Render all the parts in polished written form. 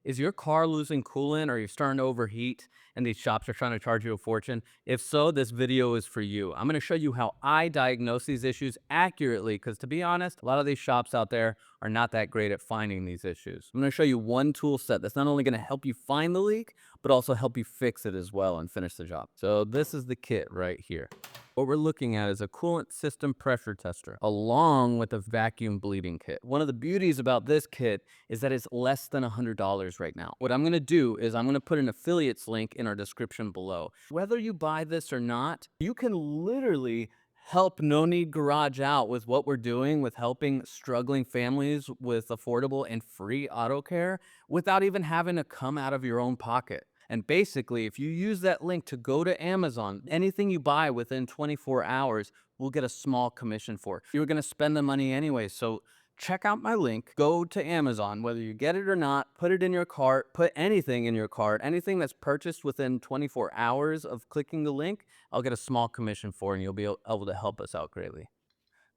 Is your car losing coolant or you're starting to overheat and these shops are trying to charge you a fortune? If so, this video is for you. I'm going to show you how I diagnose these issues accurately because to be honest, a lot of these shops out there are not that great at finding these issues. I'm going to show you one tool set that's not only going to help you find the leak, but also help you fix it as well and finish the job. So this is the kit right here. What we're looking at is a coolant system pressure tester along with a vacuum bleeding kit. One of the beauties about this kit is that it's less than $100 right now. What I'm going to do is I'm going to put an affiliates link in our description below. Whether you buy this or not, you can literally help No Need Garage out with what we're doing with helping struggling families with affordable and free auto care without even having to come out of your own pocket. And basically, if you use that link to go to Amazon, anything you buy within 24 hours, we'll get a small commission for. You're going to spend the money anyway. So check out my link, go to Amazon, whether you get it or not, put it in your cart, put anything in your cart, anything that's purchased within 24 hours of clicking the link, I'll get a small commission for, and you'll be able to help us out greatly.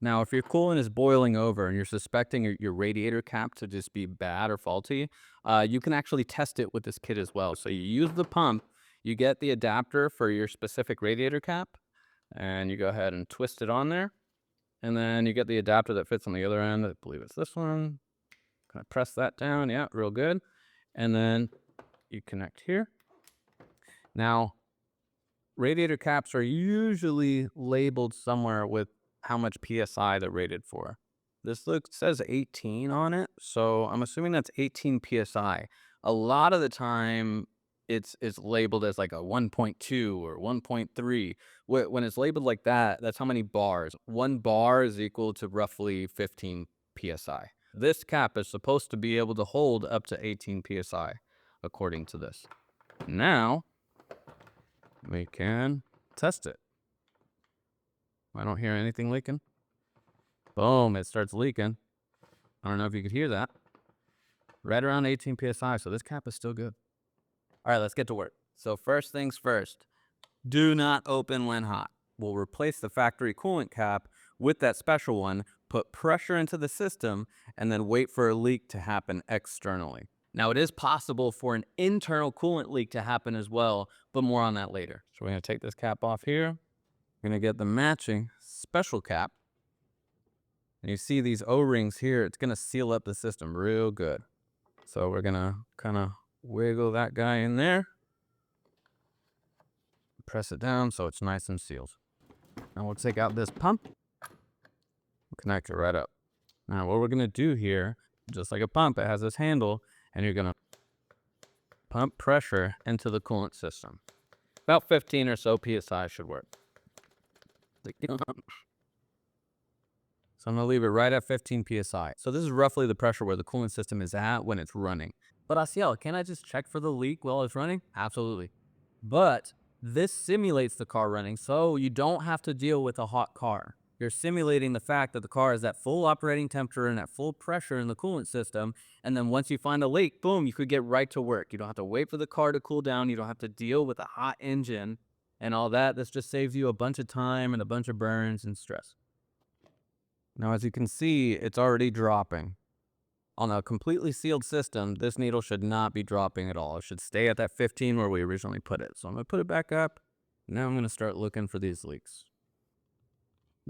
Now, if your coolant is boiling over and you're suspecting your radiator cap to just be bad or faulty, you can actually test it with this kit as well. So you use the pump, you get the adapter for your specific radiator cap, and you go ahead and twist it on there. And then you get the adapter that fits on the other end. I believe it's this one. Kind of press that down. Yeah, real good. And then you connect here. Now, radiator caps are usually labeled somewhere with how much PSI they're rated for. This says 18 on it, so I'm assuming that's 18 PSI. A lot of the time, it's labeled as like a 1.2 or 1.3. When it's labeled like that, that's how many bars. 1 bar is equal to roughly 15 PSI. This cap is supposed to be able to hold up to 18 PSI, according to this. Now, we can test it. I don't hear anything leaking. Boom, it starts leaking. I don't know if you could hear that. Right around 18 PSI, so this cap is still good. All right, let's get to work. So first things first, do not open when hot. We'll replace the factory coolant cap with that special one, put pressure into the system, and then wait for a leak to happen externally. Now, it is possible for an internal coolant leak to happen as well, but more on that later. So we're going to take this cap off here. We're going to get the matching special cap. And you see these O-rings here, it's going to seal up the system real good. So we're going to kind of wiggle that guy in there. Press it down so it's nice and sealed. Now we'll take out this pump. Connect it right up. Now what we're going to do here, just like a pump, it has this handle, and you're going to pump pressure into the coolant system. About 15 or so PSI should work. So I'm going to leave it right at 15 PSI. So this is roughly the pressure where the coolant system is at when it's running. But Asiel, can I just check for the leak while it's running? Absolutely. But this simulates the car running, so you don't have to deal with a hot car. You're simulating the fact that the car is at full operating temperature and at full pressure in the coolant system. And then once you find a leak, boom, you could get right to work. You don't have to wait for the car to cool down. You don't have to deal with a hot engine and all that. This just saves you a bunch of time and a bunch of burns and stress. Now, as you can see, it's already dropping. On a completely sealed system, this needle should not be dropping at all. It should stay at that 15 where we originally put it. So I'm going to put it back up. Now I'm going to start looking for these leaks.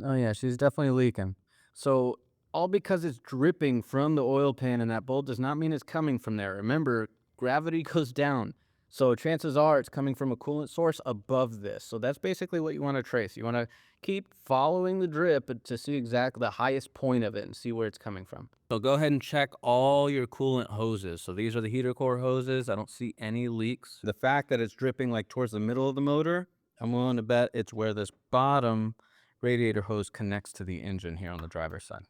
Oh yeah, she's definitely leaking. So all because it's dripping from the oil pan in that bowl does not mean it's coming from there. Remember, gravity goes down. So chances are it's coming from a coolant source above this. So that's basically what you want to trace. You want to keep following the drip to see exactly the highest point of it and see where it's coming from. So go ahead and check all your coolant hoses. So these are the heater core hoses. I don't see any leaks. The fact that it's dripping like towards the middle of the motor, I'm willing to bet it's where this bottom radiator hose connects to the engine here on the driver's side.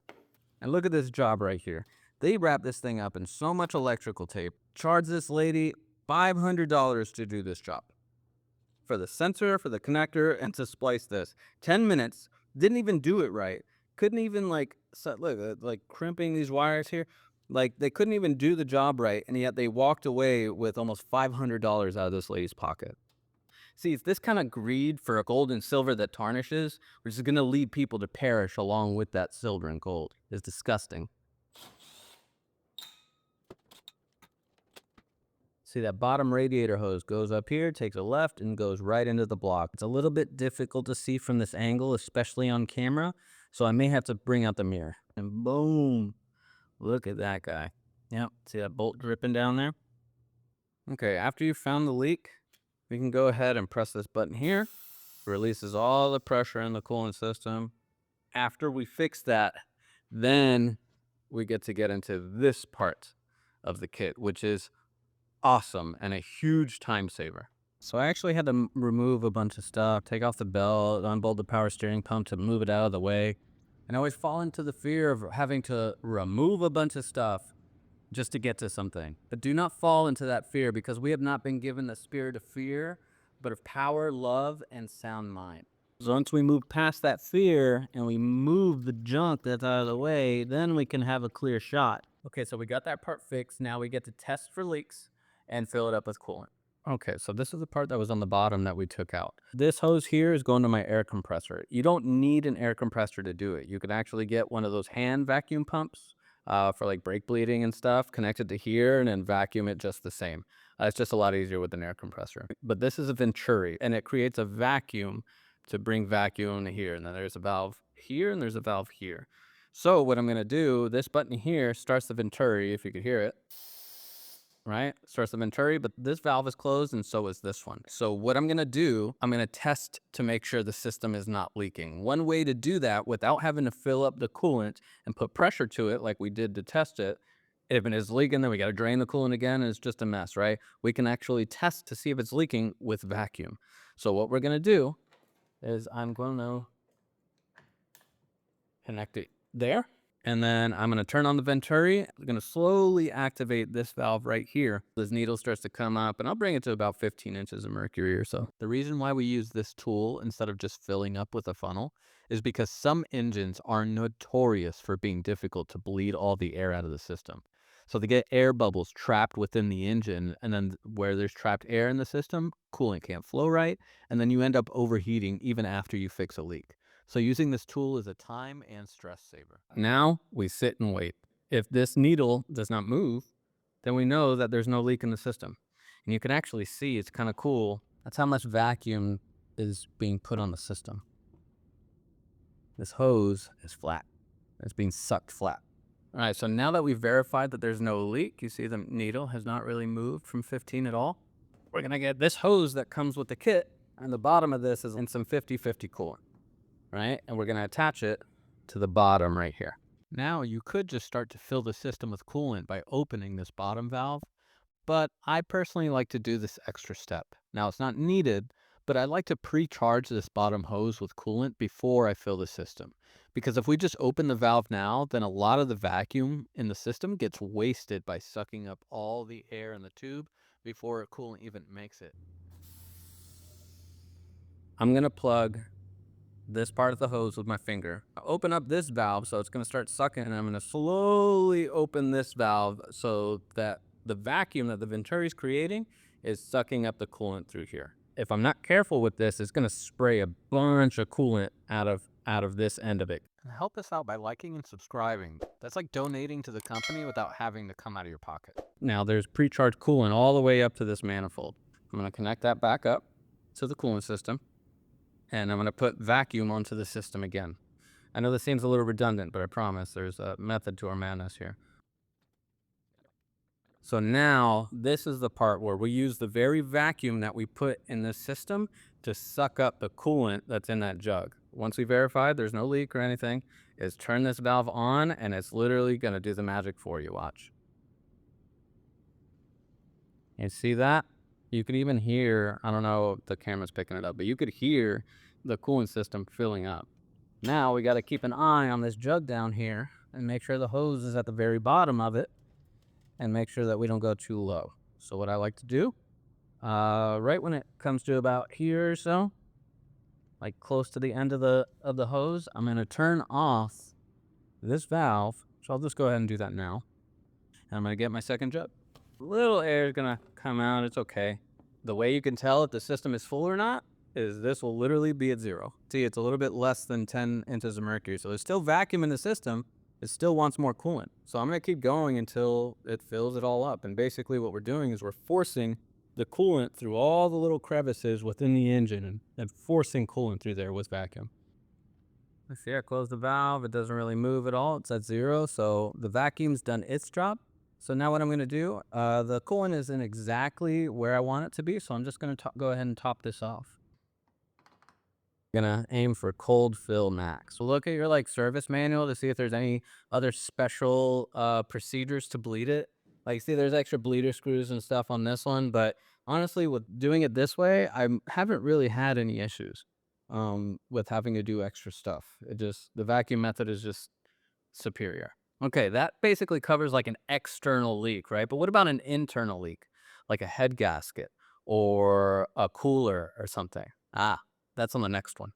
And look at this job right here. They wrap this thing up in so much electrical tape. Charge this lady $500 to do this job. For the sensor, for the connector, and to splice this. 10 minutes, didn't even do it right. Couldn't even look, like crimping these wires here. Like they couldn't even do the job right, and yet they walked away with almost $500 out of this lady's pocket. See, it's this kind of greed for gold and silver that tarnishes, which is going to lead people to perish along with that silver and gold. It's disgusting. See that bottom radiator hose goes up here, takes a left, and goes right into the block. It's a little bit difficult to see from this angle, especially on camera, so I may have to bring out the mirror. And boom, look at that guy. Yep, see that bolt dripping down there? Okay, after you found the leak, we can go ahead and press this button here. It releases all the pressure in the coolant system. After we fix that, then we get into this part of the kit, which is awesome and a huge time saver. So I actually had to remove a bunch of stuff, take off the belt, unbolt the power steering pump to move it out of the way. And I always fall into the fear of having to remove a bunch of stuff just to get to something. But do not fall into that fear, because we have not been given the spirit of fear, but of power, love, and sound mind. So once we move past that fear and we move the junk that's out of the way, then we can have a clear shot. Okay, so we got that part fixed. Now we get to test for leaks and fill it up with coolant. Okay, so this is the part that was on the bottom that we took out. This hose here is going to my air compressor. You don't need an air compressor to do it. You can actually get one of those hand vacuum pumps for like brake bleeding and stuff, connected to here, and then vacuum it just the same. It's just a lot easier with an air compressor. But this is a Venturi, and it creates a vacuum to bring vacuum to here. And then there's a valve here, and there's a valve here. So what I'm going to do, this button here starts the Venturi, if you could hear it. Right? Starts the Venturi, but this valve is closed, and so is this one. So what I'm going to do, I'm going to test to make sure the system is not leaking. One way to do that without having to fill up the coolant and put pressure to it like we did to test it, if it is leaking, then we got to drain the coolant again, and it's just a mess, right? We can actually test to see if it's leaking with vacuum. So what we're going to do is I'm going to connect it there. And then I'm going to turn on the Venturi. I'm going to slowly activate this valve right here. This needle starts to come up, and I'll bring it to about 15 inches of mercury or so. The reason why we use this tool instead of just filling up with a funnel is because some engines are notorious for being difficult to bleed all the air out of the system. So they get air bubbles trapped within the engine, and then where there's trapped air in the system, coolant can't flow right, and then you end up overheating even after you fix a leak. So using this tool is a time and stress saver. Now we sit and wait. If this needle does not move, then we know that there's no leak in the system. And you can actually see, it's kind of cool. That's how much vacuum is being put on the system. This hose is flat. It's being sucked flat. All right, so now that we've verified that there's no leak, you see the needle has not really moved from 15 at all. We're gonna get this hose that comes with the kit, and the bottom of this is in some 50-50 coolant. Right? And we're going to attach it to the bottom right here. Now you could just start to fill the system with coolant by opening this bottom valve, but I personally like to do this extra step. Now it's not needed, but I like to pre-charge this bottom hose with coolant before I fill the system. Because if we just open the valve now, then a lot of the vacuum in the system gets wasted by sucking up all the air in the tube before coolant even makes it. I'm going to plug this part of the hose with my finger. I'll open up this valve, so it's going to start sucking, and I'm going to slowly open this valve so that the vacuum that the Venturi is creating is sucking up the coolant through here. If I'm not careful with this, it's going to spray a bunch of coolant out of this end of it. Help us out by liking and subscribing. That's like donating to the company without having to come out of your pocket. Now there's pre-charged coolant all the way up to this manifold. I'm going to connect that back up to the coolant system. And I'm going to put vacuum onto the system again. I know this seems a little redundant, but I promise there's a method to our madness here. So now this is the part where we use the very vacuum that we put in this system to suck up the coolant that's in that jug. Once we verify there's no leak or anything, is turn this valve on, and it's literally going to do the magic for you. Watch. You see that? You could even hear, I don't know if the camera's picking it up, but you could hear the coolant system filling up. Now we got to keep an eye on this jug down here and make sure the hose is at the very bottom of it, and make sure that we don't go too low. So what I like to do, right when it comes to about here or so, like close to the end of the hose, I'm going to turn off this valve. So I'll just go ahead and do that now. And I'm going to get my second jug. Little air is going to come out. It's okay. The way you can tell if the system is full or not is this will literally be at 0. See, it's a little bit less than 10 inches of mercury. So there's still vacuum in the system, it still wants more coolant. So I'm going to keep going until it fills it all up. And basically what we're doing is we're forcing the coolant through all the little crevices within the engine and forcing coolant through there with vacuum. Let's see, I close the valve. It doesn't really move at all. It's at 0. So the vacuum's done its job. So now what I'm going to do, the coolant isn't exactly where I want it to be. So I'm just going to go ahead and top this off. Gonna aim for cold fill max. So look at your like service manual to see if there's any other special procedures to bleed it. Like see there's extra bleeder screws and stuff on this one, but honestly with doing it this way, I haven't really had any issues with having to do extra stuff. It just the vacuum method is just superior. Okay, that basically covers like an external leak, right? But what about an internal leak? Like a head gasket or a cooler or something? Ah, that's on the next one.